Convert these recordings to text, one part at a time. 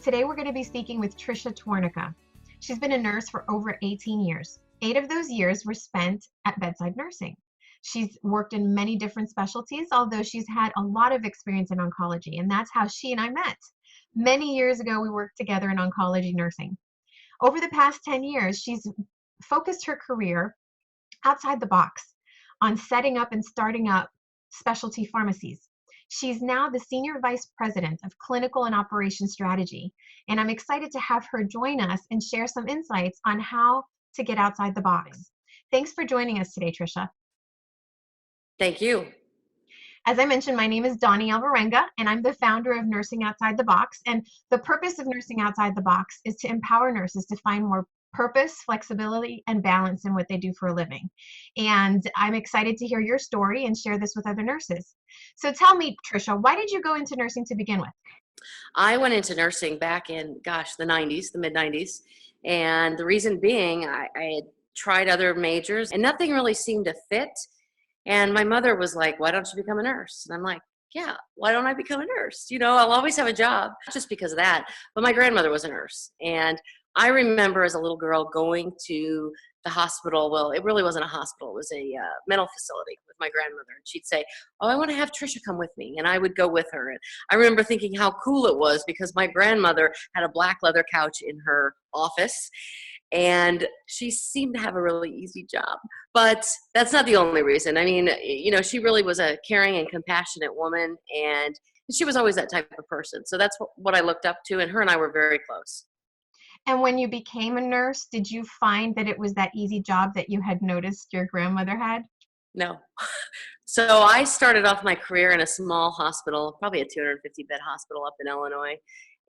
Today we're going to be speaking with Tricia Twaranovica. She's been a nurse for over 18 years. 8 of those years were spent at bedside nursing. She's worked in many different specialties, although she's had a lot of experience in oncology, and that's how she and I met. Many years ago, we worked together in oncology nursing. Over the past 10 years, she's focused her career outside the box on setting up and starting up specialty pharmacies. She's now the Senior Vice President of Clinical and Operations Strategy, and I'm excited to have her join us and share some insights on how to get outside the box. Thanks for joining us today, Tricia. Thank you. As I mentioned, my name is Donnie Alvarenga, and I'm the founder of Nursing Outside the Box. And the purpose of Nursing Outside the Box is to empower nurses to find more purpose, flexibility, and balance in what they do for a living. And I'm excited to hear your story and share this with other nurses. So tell me, Tricia, why did you go into nursing to begin with? I went into nursing back in, the 90s, the mid-90s. And the reason being, I had tried other majors and nothing really seemed to fit. And my mother was like, why don't you become a nurse? And I'm like, yeah, why don't I become a nurse? I'll always have a job, not just because of that. But my grandmother was a nurse. And I remember as a little girl going to the hospital. Well, it really wasn't a hospital. It was a mental facility with my grandmother. And she'd say, oh, I want to have Tricia come with me. And I would go with her. And I remember thinking how cool it was because my grandmother had a black leather couch in her office. And she seemed to have a really easy job. But that's not the only reason. I mean, she really was a caring and compassionate woman. And she was always that type of person. So that's what I looked up to. And her and I were very close. And when you became a nurse, did you find that it was that easy job that you had noticed your grandmother had? No. So I started off my career in a small hospital, probably a 250-bed hospital up in Illinois,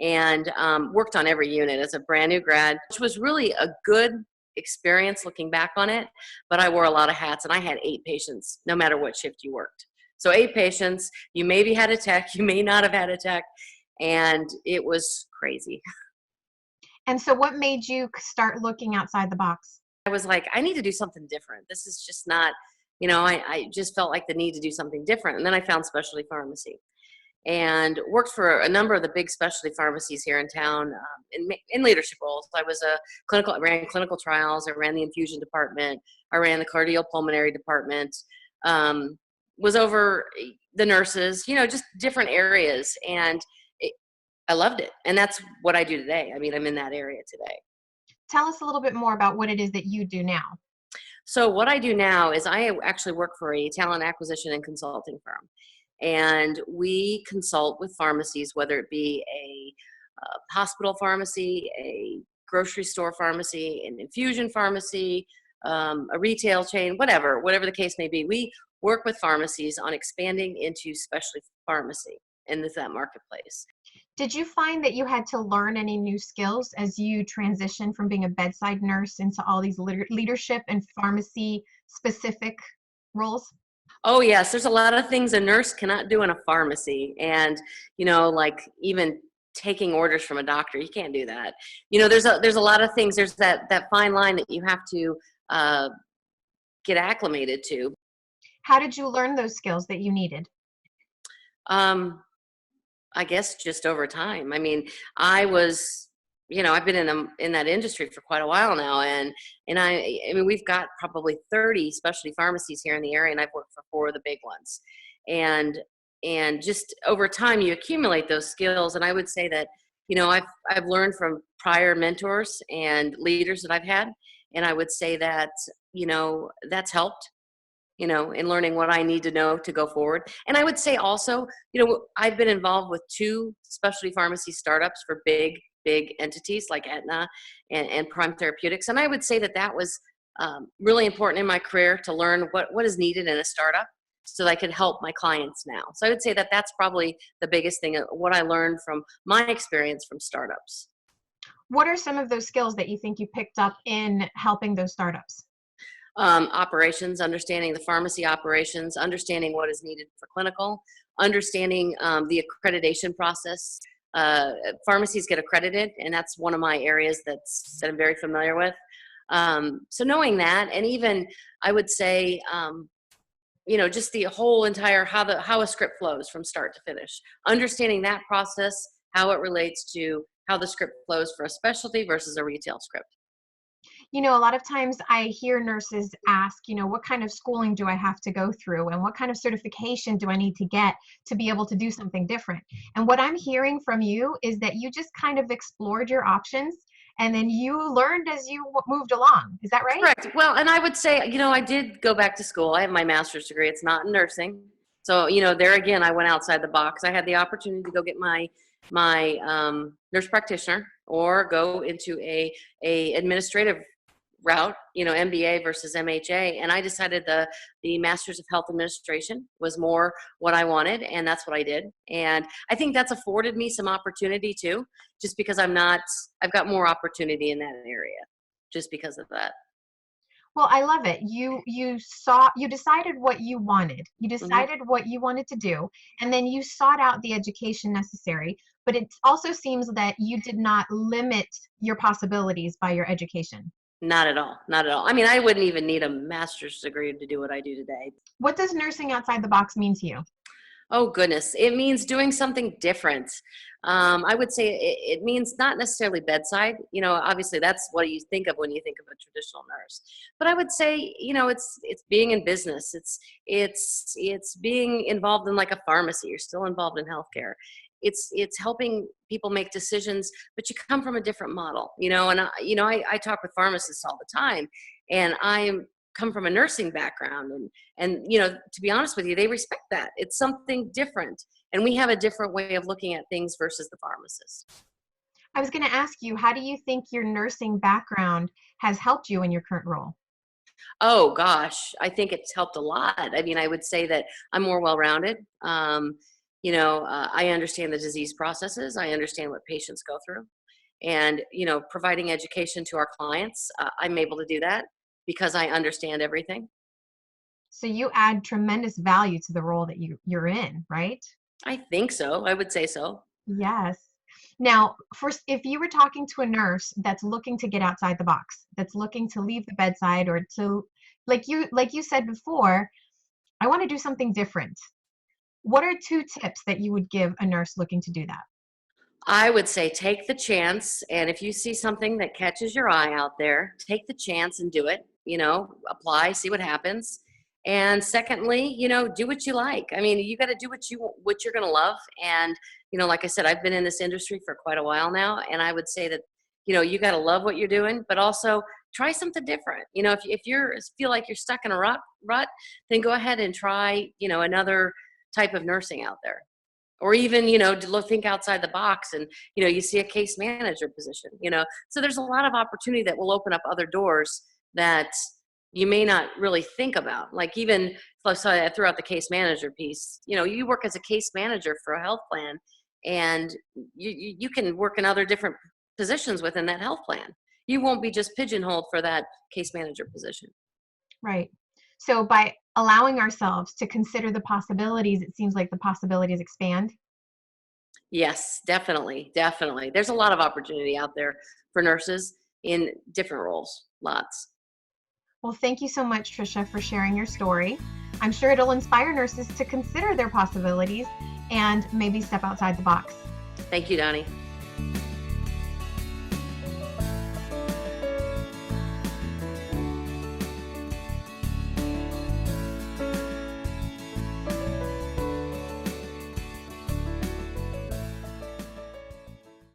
and worked on every unit as a brand new grad, which was really a good experience looking back on it. But I wore a lot of hats, and I had 8 patients, no matter what shift you worked. So 8 patients, you maybe had a tech, you may not have had a tech, and it was crazy. And so what made you start looking outside the box? I was like, I need to do something different. This is just not, I just felt like the need to do something different. And then I found specialty pharmacy and worked for a number of the big specialty pharmacies here in town in leadership roles. I ran clinical trials. I ran the infusion department. I ran the cardiopulmonary department, was over the nurses, just different areas. And I loved it. And that's what I do today. I mean, I'm in that area today. Tell us a little bit more about what it is that you do now. So what I do now is I actually work for a talent acquisition and consulting firm. And we consult with pharmacies, whether it be a hospital pharmacy, a grocery store pharmacy, an infusion pharmacy, a retail chain, whatever the case may be. We work with pharmacies on expanding into specialty pharmacy in that marketplace. Did you find that you had to learn any new skills as you transitioned from being a bedside nurse into all these leadership and pharmacy specific roles? Oh yes, there's a lot of things a nurse cannot do in a pharmacy. And, like even taking orders from a doctor, you can't do that. There's a lot of things. There's that fine line that you have to get acclimated to. How did you learn those skills that you needed? I guess just over time. I mean, I've been in that industry for quite a while now, and I mean, we've got probably 30 specialty pharmacies here in the area, and I've worked for 4 of the big ones. And just over time, you accumulate those skills. And I would say that, I've learned from prior mentors and leaders that I've had, and I would say that, that's helped. In learning what I need to know to go forward. And I would say also, I've been involved with 2 specialty pharmacy startups for big entities like Aetna and Prime Therapeutics. And I would say that was really important in my career to learn what is needed in a startup so that I could help my clients now. So I would say that that's probably the biggest thing, what I learned from my experience from startups. What are some of those skills that you think you picked up in helping those startups? Operations, understanding the pharmacy operations, understanding what is needed for clinical, understanding the accreditation process. Pharmacies get accredited, and that's one of my areas that I'm very familiar with. So knowing that, and even I would say, just the whole entire how a script flows from start to finish, understanding that process, how it relates to how the script flows for a specialty versus a retail script. You know, a lot of times I hear nurses ask, you know, what kind of schooling do I have to go through and what kind of certification do I need to get to be able to do something different? And what I'm hearing from you is that you just kind of explored your options and then you learned as you moved along. Is that right? Correct. Well, and I would say, I did go back to school. I have my master's degree. It's not in nursing. So, there again, I went outside the box. I had the opportunity to go get my nurse practitioner or go into a administrative route, MBA versus MHA. And I decided the Master's of Health Administration was more what I wanted. And that's what I did. And I think that's afforded me some opportunity too, just because I've got more opportunity in that area just because of that. Well, I love it. You decided what you wanted. You decided what you wanted to do, and then you sought out the education necessary. But it also seems that you did not limit your possibilities by your education. Not at all. Not at all. I mean, I wouldn't even need a master's degree to do what I do today. What does nursing outside the box mean to you? Oh, goodness. It means doing something different. I would say it means not necessarily bedside. Obviously that's what you think of when you think of a traditional nurse. But I would say, it's being in business. It's being involved in like a pharmacy. You're still involved in healthcare. It's helping people make decisions, but you come from a different model, and I talk with pharmacists all the time, and I come from a nursing background, and to be honest with you, they respect that. It's something different, and we have a different way of looking at things versus the pharmacist. I was going to ask you, how do you think your nursing background has helped you in your current role? Oh gosh, I think it's helped a lot. I mean, I would say that I'm more well-rounded. I understand the disease processes. I understand what patients go through, and providing education to our clients, I'm able to do that because I understand everything. So you add tremendous value to the role that you're in, right? I think so. I would say so. Yes. Now, first, if you were talking to a nurse that's looking to get outside the box, that's looking to leave the bedside or to, like you said before, I want to do something different. What are 2 tips that you would give a nurse looking to do that? I would say take the chance, and if you see something that catches your eye out there, take the chance and do it. Apply, see what happens. And secondly, do what you like. I mean, you got to do what you're going to love. And like I said, I've been in this industry for quite a while now, and I would say that you got to love what you're doing, but also try something different. If you feel like you're stuck in a rut, then go ahead and try another type of nursing out there. Or even, to think outside the box and, you see a case manager position, so there's a lot of opportunity that will open up other doors that you may not really think about. Like even, so I threw out the case manager piece, you work as a case manager for a health plan, and you can work in other different positions within that health plan. You won't be just pigeonholed for that case manager position. Right. So by allowing ourselves to consider the possibilities, it seems like the possibilities expand. Yes, definitely. Definitely. There's a lot of opportunity out there for nurses in different roles. Lots. Well, thank you so much, Tricia, for sharing your story. I'm sure it'll inspire nurses to consider their possibilities and maybe step outside the box. Thank you, Donnie.